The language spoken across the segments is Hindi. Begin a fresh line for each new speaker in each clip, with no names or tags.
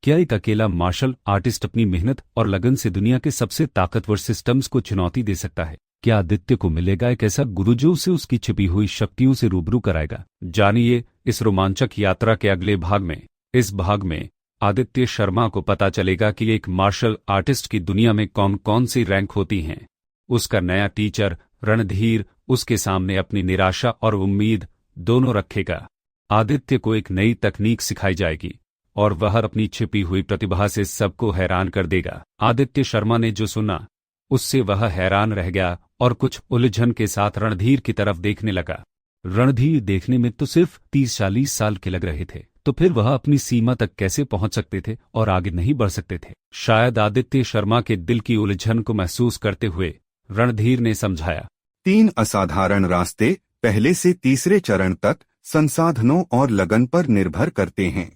क्या एक अकेला मार्शल आर्टिस्ट अपनी मेहनत और लगन से दुनिया के सबसे ताकतवर सिस्टम्स को चुनौती दे सकता है? क्या आदित्य को मिलेगा एक ऐसा गुरु जो उसे उसकी छिपी हुई शक्तियों से रूबरू कराएगा? जानिए इस रोमांचक यात्रा के अगले भाग में। इस भाग में आदित्य शर्मा को पता चलेगा कि एक मार्शल आर्टिस्ट की दुनिया में कौन कौन सी रैंक होती हैं। उसका नया टीचर रणधीर उसके सामने अपनी निराशा और उम्मीद दोनों रखेगा। आदित्य को एक नई तकनीक सिखाई जाएगी और वह अपनी छिपी हुई प्रतिभा से सबको हैरान कर देगा। आदित्य शर्मा ने जो सुना उससे वह हैरान रह गया और कुछ उलझन के साथ रणधीर की तरफ देखने लगा। रणधीर देखने में तो सिर्फ 30-40 साल के लग रहे थे, तो फिर वह अपनी सीमा तक कैसे पहुंच सकते थे और आगे नहीं बढ़ सकते थे? शायद आदित्य शर्मा के दिल की उलझन को महसूस करते हुए रणधीर ने समझाया।
3 असाधारण रास्ते पहले से तीसरे चरण तक संसाधनों और लगन पर निर्भर करते हैं।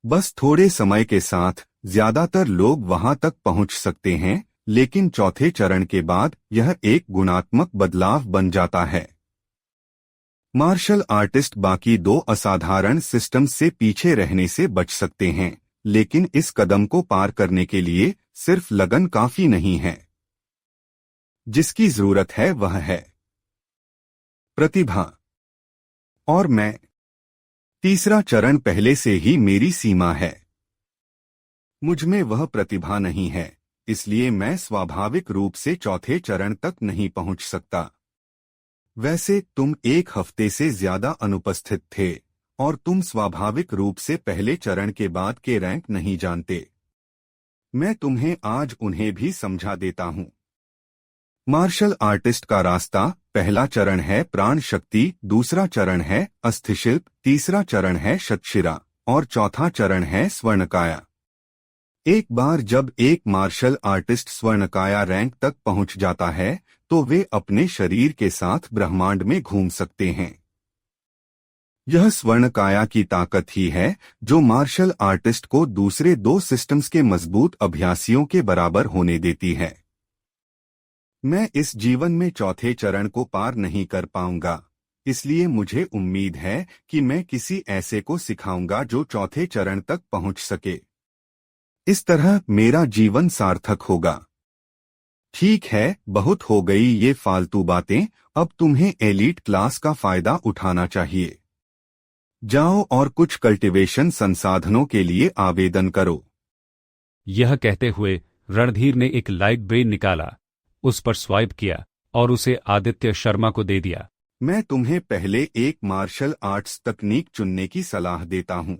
बस थोड़े समय के साथ ज्यादातर लोग वहां तक पहुंच सकते हैं, लेकिन चौथे चरण के बाद यह एक गुणात्मक बदलाव बन जाता है। मार्शल आर्टिस्ट बाकी 2 असाधारण सिस्टम से पीछे रहने से बच सकते हैं, लेकिन इस कदम को पार करने के लिए सिर्फ लगन काफी नहीं है। जिसकी जरूरत है वह है प्रतिभा और मैं। तीसरा चरण पहले से ही मेरी सीमा है। मुझमें वह प्रतिभा नहीं है, इसलिए मैं स्वाभाविक रूप से चौथे चरण तक नहीं पहुंच सकता। वैसे तुम 1 हफ्ते से ज्यादा अनुपस्थित थे और तुम स्वाभाविक रूप से पहले चरण के बाद के रैंक नहीं जानते। मैं तुम्हें आज उन्हें भी समझा देता हूं। मार्शल आर्टिस्ट का रास्ता: पहला चरण है प्राण शक्ति, दूसरा चरण है अस्थिशिल्प, तीसरा चरण है शतशिरा और चौथा चरण है स्वर्णकाया। एक बार जब एक मार्शल आर्टिस्ट स्वर्णकाया रैंक तक पहुंच जाता है तो वे अपने शरीर के साथ ब्रह्मांड में घूम सकते हैं। यह स्वर्णकाया की ताकत ही है जो मार्शल आर्टिस्ट को दूसरे 2 सिस्टम्स के मजबूत अभ्यासियों के बराबर होने देती है। मैं इस जीवन में चौथे चरण को पार नहीं कर पाऊंगा, इसलिए मुझे उम्मीद है कि मैं किसी ऐसे को सिखाऊंगा जो चौथे चरण तक पहुंच सके। इस तरह मेरा जीवन सार्थक होगा। ठीक है, बहुत हो गई ये फालतू बातें। अब तुम्हें एलीट क्लास का फायदा उठाना चाहिए। जाओ और कुछ कल्टीवेशन संसाधनों के लिए आवेदन करो।
यह कहते हुए रणधीर ने एक लाइट ब्रेन निकाला, उस पर स्वाइप किया और उसे आदित्य शर्मा को दे दिया।
मैं तुम्हें पहले एक मार्शल आर्ट्स तकनीक चुनने की सलाह देता हूं,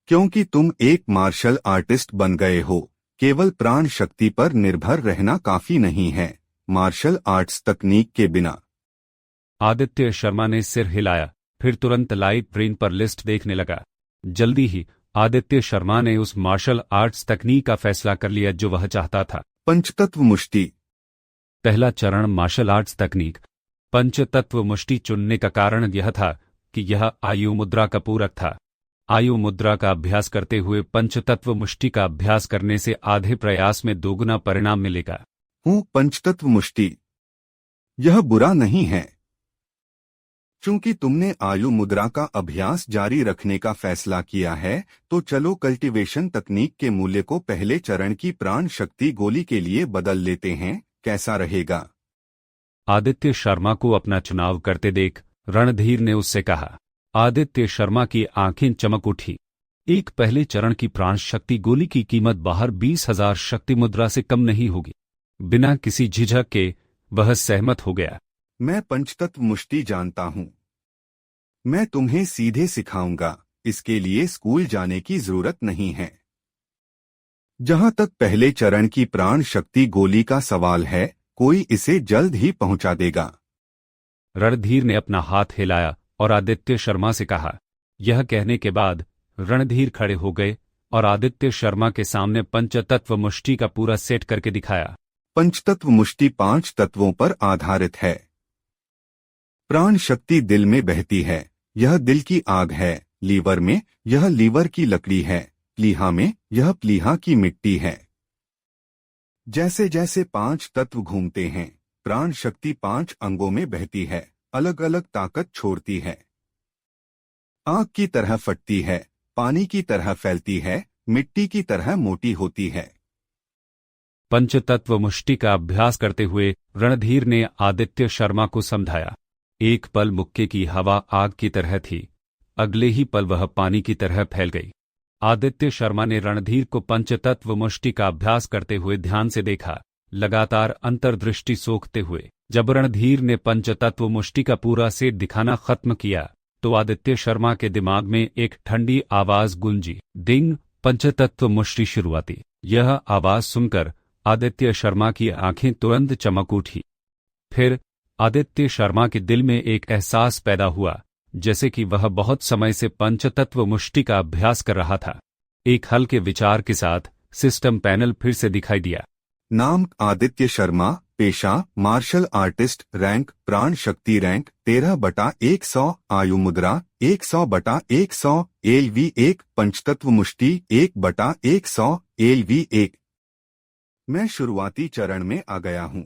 क्योंकि तुम एक मार्शल आर्टिस्ट बन गए हो। केवल प्राण शक्ति पर निर्भर रहना काफी नहीं है मार्शल आर्ट्स तकनीक के बिना।
आदित्य शर्मा ने सिर हिलाया, फिर तुरंत लाइट ब्रेन पर लिस्ट देखने लगा। जल्दी ही आदित्य शर्मा ने उस मार्शल आर्ट्स तकनीक का फैसला कर लिया जो वह चाहता था।
पंचतत्व मुष्टि।
पहला चरण मार्शल आर्ट्स तकनीक पंचतत्व मुष्टि चुनने का कारण यह था कि यह आयु मुद्रा का पूरक था। आयु मुद्रा का अभ्यास करते हुए पंचतत्व मुष्टि का अभ्यास करने से आधे प्रयास में दोगुना परिणाम मिलेगा।
पंचतत्व मुष्टि यह बुरा नहीं है। चूंकि तुमने आयु मुद्रा का अभ्यास जारी रखने का फैसला किया है, तो चलो कल्टीवेशन तकनीक के मूल्य को पहले चरण की प्राण शक्ति गोली के लिए बदल लेते हैं। कैसा रहेगा?
आदित्य शर्मा को अपना चुनाव करते देख रणधीर ने उससे कहा। आदित्य शर्मा की आंखें चमक उठी। एक पहले चरण की प्राण शक्ति गोली की कीमत बाहर 20,000 शक्ति मुद्रा से कम नहीं होगी। बिना किसी झिझक के वह सहमत हो गया।
मैं पंचतत्व मुष्टि जानता हूं। मैं तुम्हें सीधे सिखाऊंगा, इसके लिए स्कूल जाने की जरूरत नहीं है। जहां तक पहले चरण की प्राण शक्ति गोली का सवाल है, कोई इसे जल्द ही पहुंचा देगा।
रणधीर ने अपना हाथ हिलाया और आदित्य शर्मा से कहा। यह कहने के बाद रणधीर खड़े हो गए और आदित्य शर्मा के सामने पंचतत्व मुष्टि का पूरा सेट करके दिखाया।
पंचतत्व मुष्टि 5 तत्वों पर आधारित है। प्राण शक्ति दिल में बहती है, यह दिल की आग है। लीवर में यह लीवर की लकड़ी है। प्लीहा में यह प्लीहा की मिट्टी है। जैसे जैसे 5 तत्व घूमते हैं, प्राण शक्ति 5 अंगों में बहती है, अलग अलग ताकत छोड़ती है। आग की तरह फटती है, पानी की तरह फैलती है, मिट्टी की तरह मोटी होती है।
पंचतत्व मुष्टि का अभ्यास करते हुए रणधीर ने आदित्य शर्मा को समझाया। एक पल मुक्के की हवा आग की तरह थी, अगले ही पल वह पानी की तरह फैल गई। आदित्य शर्मा ने रणधीर को पंचतत्व मुष्टि का अभ्यास करते हुए ध्यान से देखा, लगातार अंतर्दृष्टि सोखते हुए। जब रणधीर ने पंचतत्व मुष्टि का पूरा सेट दिखाना खत्म किया तो आदित्य शर्मा के दिमाग में एक ठंडी आवाज गूंजी, डिंग, पंचतत्व मुष्टि शुरुआती। यह आवाज सुनकर आदित्य शर्मा की आंखें तुरंत चमक उठी। फिर आदित्य शर्मा के दिल में एक एहसास पैदा हुआ, जैसे कि वह बहुत समय से पंचतत्व मुष्टि का अभ्यास कर रहा था। एक हल्के विचार के साथ सिस्टम पैनल फिर से दिखाई दिया।
नाम आदित्य शर्मा, पेशा मार्शल आर्टिस्ट, रैंक प्राण शक्ति रैंक 13/100, आयु मुद्रा 100/100, LV1, पंचतत्व मुष्टि 1/100, LV1। मैं शुरुआती चरण में आ गया हूँ।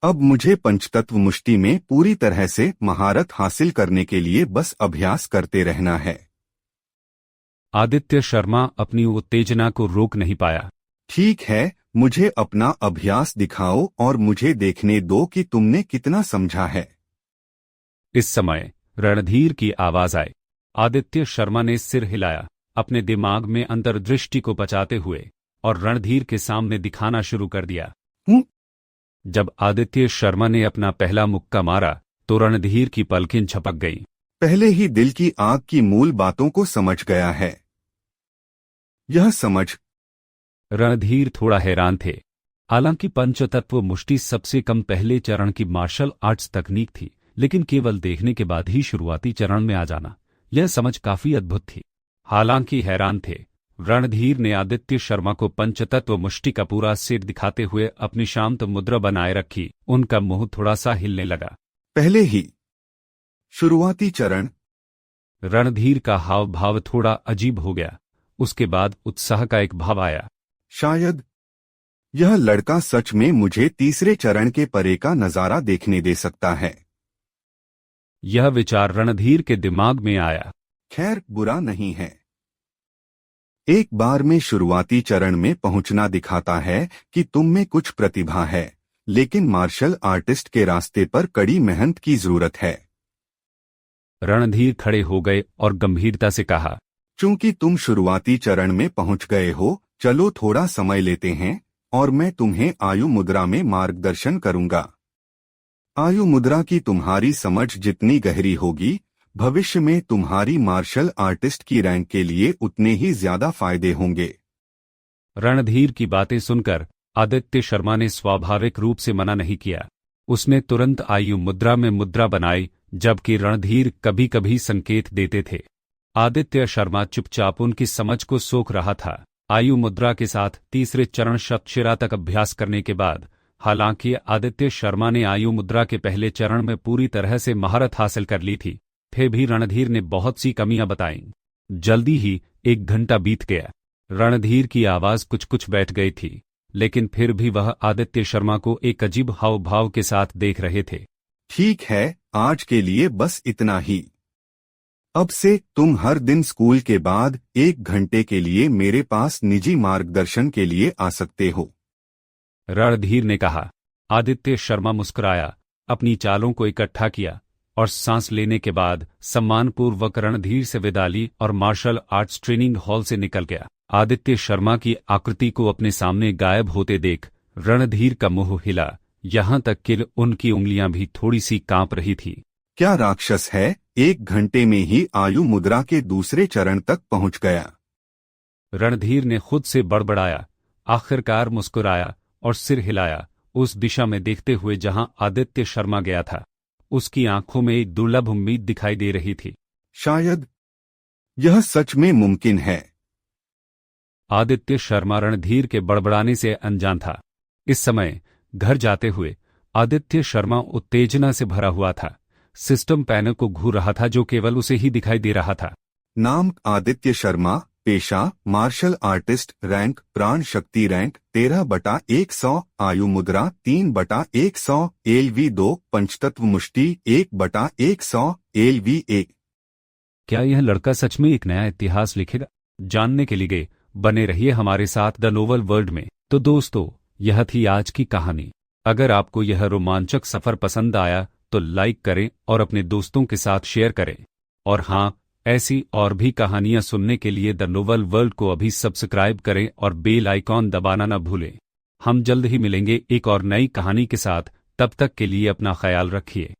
अब मुझे पंचतत्व मुष्टि में पूरी तरह से महारत हासिल करने के लिए बस अभ्यास करते रहना है।
आदित्य शर्मा अपनी उत्तेजना को रोक नहीं पाया।
ठीक है, मुझे अपना अभ्यास दिखाओ और मुझे देखने दो कि तुमने कितना समझा है।
इस समय रणधीर की आवाज आई। आदित्य शर्मा ने सिर हिलाया, अपने दिमाग में अंतर्दृष्टि को बचाते हुए, और रणधीर के सामने दिखाना शुरू कर दिया। जब आदित्य शर्मा ने अपना पहला मुक्का मारा तो रणधीर की पलकें झपक गईं।
पहले ही दिल की आग की मूल बातों को समझ गया है। यह समझ।
रणधीर थोड़ा हैरान थे। हालांकि पंचतत्व मुष्टि सबसे कम पहले चरण की मार्शल आर्ट्स तकनीक थी, लेकिन केवल देखने के बाद ही शुरुआती चरण में आ जाना, यह समझ काफी अद्भुत थी। हालांकि हैरान थे, रणधीर ने आदित्य शर्मा को पंचतत्व मुष्टि का पूरा सेट दिखाते हुए अपनी शांत मुद्रा बनाए रखी। उनका मुंह थोड़ा सा हिलने लगा।
पहले ही शुरुआती चरण।
रणधीर का हाव भाव थोड़ा अजीब हो गया। उसके बाद उत्साह का एक भाव आया।
शायद यह लड़का सच में मुझे तीसरे चरण के परे का नजारा देखने दे सकता है।
यह विचार रणधीर के दिमाग में आया।
खैर, बुरा नहीं है। एक बार में शुरुआती चरण में पहुंचना दिखाता है कि तुम में कुछ प्रतिभा है, लेकिन मार्शल आर्टिस्ट के रास्ते पर कड़ी मेहनत की जरूरत है।
रणधीर खड़े हो गए और गंभीरता से कहा,
चूंकि तुम शुरुआती चरण में पहुंच गए हो, चलो थोड़ा समय लेते हैं और मैं तुम्हें आयु मुद्रा में मार्गदर्शन करूंगा। आयु मुद्रा की तुम्हारी समझ जितनी गहरी होगी, भविष्य में तुम्हारी मार्शल आर्टिस्ट की रैंक के लिए उतने ही ज्यादा फायदे होंगे।
रणधीर की बातें सुनकर आदित्य शर्मा ने स्वाभाविक रूप से मना नहीं किया। उसने तुरंत आयु मुद्रा में मुद्रा बनाई, जबकि रणधीर कभी कभी संकेत देते थे। आदित्य शर्मा चुपचाप उनकी समझ को सोख रहा था। आयु मुद्रा के साथ तीसरे चरण शतशिरा तक अभ्यास करने के बाद, हालांकि आदित्य शर्मा ने आयु मुद्रा के पहले चरण में पूरी तरह से महारत हासिल कर ली थी, फिर भी रणधीर ने बहुत सी कमियां बताईं। जल्दी ही 1 घंटा बीत गया। रणधीर की आवाज कुछ कुछ बैठ गई थी, लेकिन फिर भी वह आदित्य शर्मा को एक अजीब हाव भाव के साथ देख रहे थे।
ठीक है, आज के लिए बस इतना ही। अब से तुम हर दिन स्कूल के बाद 1 घंटे के लिए मेरे पास निजी मार्गदर्शन के लिए आ सकते हो।
रणधीर ने कहा। आदित्य शर्मा मुस्कुराया, अपनी चालों को इकट्ठा किया और सांस लेने के बाद सम्मानपूर्वक रणधीर से विदा ली और मार्शल आर्ट्स ट्रेनिंग हॉल से निकल गया। आदित्य शर्मा की आकृति को अपने सामने गायब होते देख रणधीर का मुंह हिला, यहाँ तक कि उनकी उंगलियां भी थोड़ी सी कांप रही थी।
क्या राक्षस है, 1 घंटे में ही आयु मुद्रा के दूसरे चरण तक पहुंच गया।
रणधीर ने खुद से बड़बड़ाया, आखिरकार मुस्कुराया और सिर हिलाया, उस दिशा में देखते हुए जहां आदित्य शर्मा गया था। उसकी आंखों में एक दुर्लभ उम्मीद दिखाई दे रही थी।
शायद यह सच में मुमकिन है।
आदित्य शर्मा रणधीर के बड़बड़ाने से अनजान था। इस समय घर जाते हुए आदित्य शर्मा उत्तेजना से भरा हुआ था। सिस्टम पैनल को घूर रहा था जो केवल उसे ही दिखाई दे रहा था।
नाम आदित्य शर्मा, पेशा मार्शल आर्टिस्ट, रैंक प्राण शक्ति रैंक 13/100, आयु मुद्रा 3/100, LV2, पंचतत्व मुष्टि 1/100, LV1।
क्या यह लड़का सच में एक नया इतिहास लिखेगा? जानने के लिए बने रहिए हमारे साथ द नोवेल वर्ल्ड में। तो दोस्तों, यह थी आज की कहानी। अगर आपको यह रोमांचक सफर पसंद आया तो लाइक करें और अपने दोस्तों के साथ शेयर करें। और हाँ, ऐसी और भी कहानियां सुनने के लिए द नोवेल वर्ल्ड को अभी सब्सक्राइब करें और बेल आइकॉन दबाना न भूलें। हम जल्द ही मिलेंगे एक और नई कहानी के साथ। तब तक के लिए अपना ख्याल रखिए।